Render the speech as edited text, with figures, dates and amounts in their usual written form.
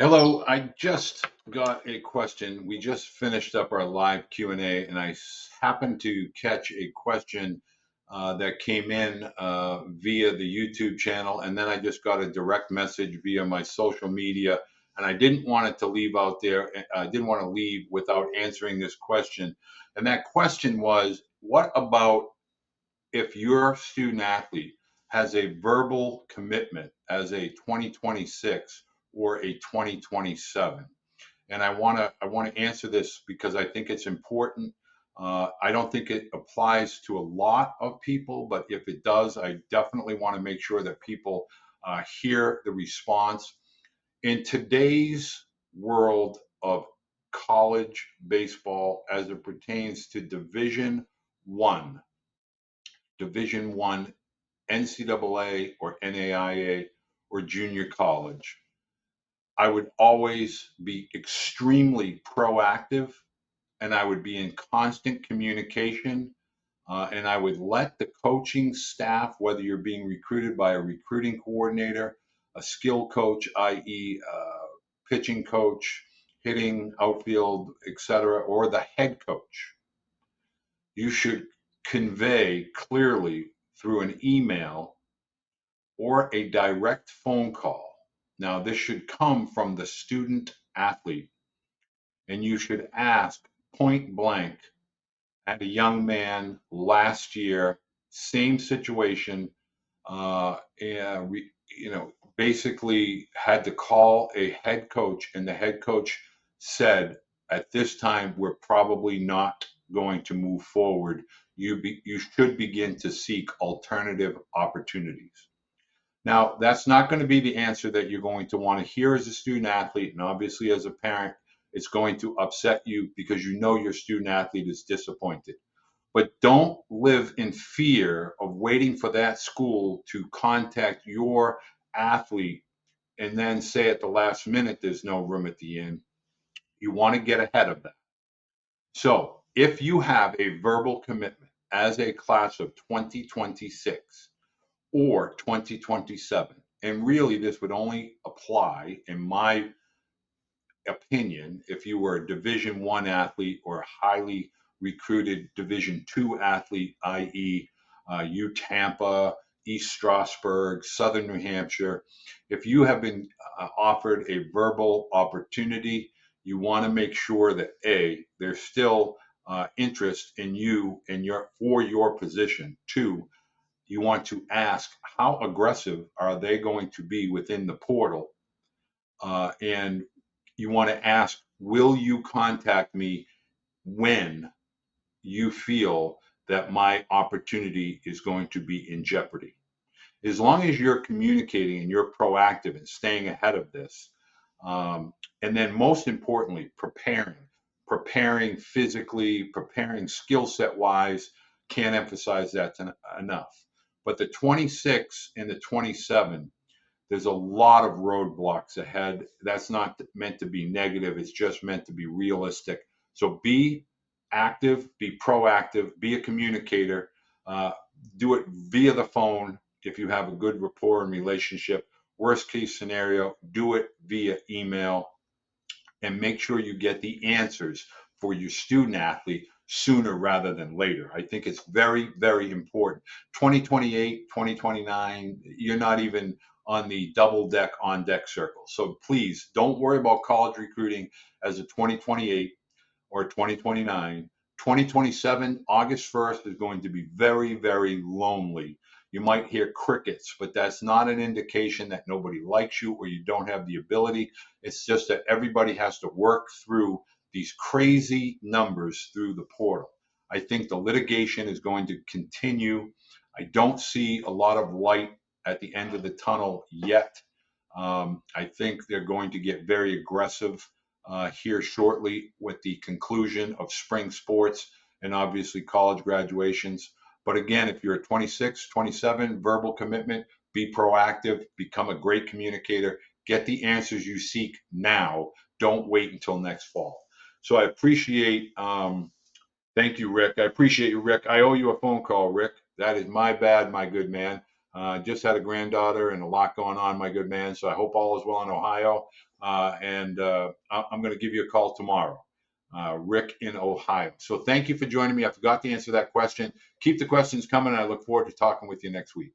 Hello, I just got a question. We just finished up our live Q&A, and I happened to catch a question that came in via the YouTube channel, and then I just got a direct message via my social media, and I didn't want it to leave out there. I didn't want to leave without answering this question. And that question was, what about if your student athlete has a verbal commitment as a 2026 or a 2027? And I want to answer this because I think it's important. I don't think it applies to a lot of people, but if it does, I definitely want to make sure that people hear the response. In today's world of college baseball, as it pertains to One, Division One NCAA or NAIA or junior college, I would always be extremely proactive and I would be in constant communication. And I would let the coaching staff, whether you're being recruited by a recruiting coordinator, a skill coach, i.e., pitching coach, hitting, outfield, etc., or the head coach, you should convey clearly through an email or a direct phone call. Now, this should come from the student athlete, and you should ask point blank at a young man last year, same situation, and basically had to call a head coach, and the head coach said, at this time, we're probably not going to move forward. You should begin to seek alternative opportunities. Now, that's not going to be the answer that you're going to want to hear as a student athlete. And obviously, as a parent, it's going to upset you because you know your student athlete is disappointed. But don't live in fear of waiting for that school to contact your athlete and then say at the last minute there's no room at the inn. You want to get ahead of that. So if you have a verbal commitment as a class of 2026, or 2027. And really, this would only apply, in my opinion, if you were a Division One athlete or a highly recruited Division Two athlete, i.e., U Tampa, East Stroudsburg, Southern New Hampshire. If you have been offered a verbal opportunity, you want to make sure that there's still interest in you and for your position. Two, you want to ask how aggressive are they going to be within the portal, and you want to ask, will you contact me when you feel that my opportunity is going to be in jeopardy? As long as you're communicating and you're proactive and staying ahead of this, and then most importantly, preparing physically, preparing skill set wise. Can't emphasize that enough. But the 26 and the 27, there's a lot of roadblocks ahead. That's not meant to be negative. It's just meant to be realistic. So be active, be proactive, be a communicator. Uh, do it via the phone if you have a good rapport and relationship. Worst case scenario, do it via email and make sure you get the answers for your student athlete sooner rather than later. I think it's very, very important. 2028, 2029, you're not even on the double deck on deck circle. So please don't worry about college recruiting as a 2028 or 2029. 2027, August 1st is going to be very, very lonely. You might hear crickets, but that's not an indication that nobody likes you or you don't have the ability. It's just that everybody has to work through these crazy numbers through the portal. I think the litigation is going to continue. I don't see a lot of light at the end of the tunnel yet. I think they're going to get very aggressive here shortly with the conclusion of spring sports and obviously college graduations. But again, if you're a 26, 27, verbal commitment, be proactive, become a great communicator, get the answers you seek now. Don't wait until next fall. So I appreciate, thank you, Rick. I appreciate you, Rick. I owe you a phone call, Rick. That is my bad, my good man. Just had a granddaughter and a lot going on, my good man. So I hope all is well in Ohio. And I'm going to give you a call tomorrow. Rick in Ohio. So thank you for joining me. I forgot to answer that question. Keep the questions coming. I look forward to talking with you next week.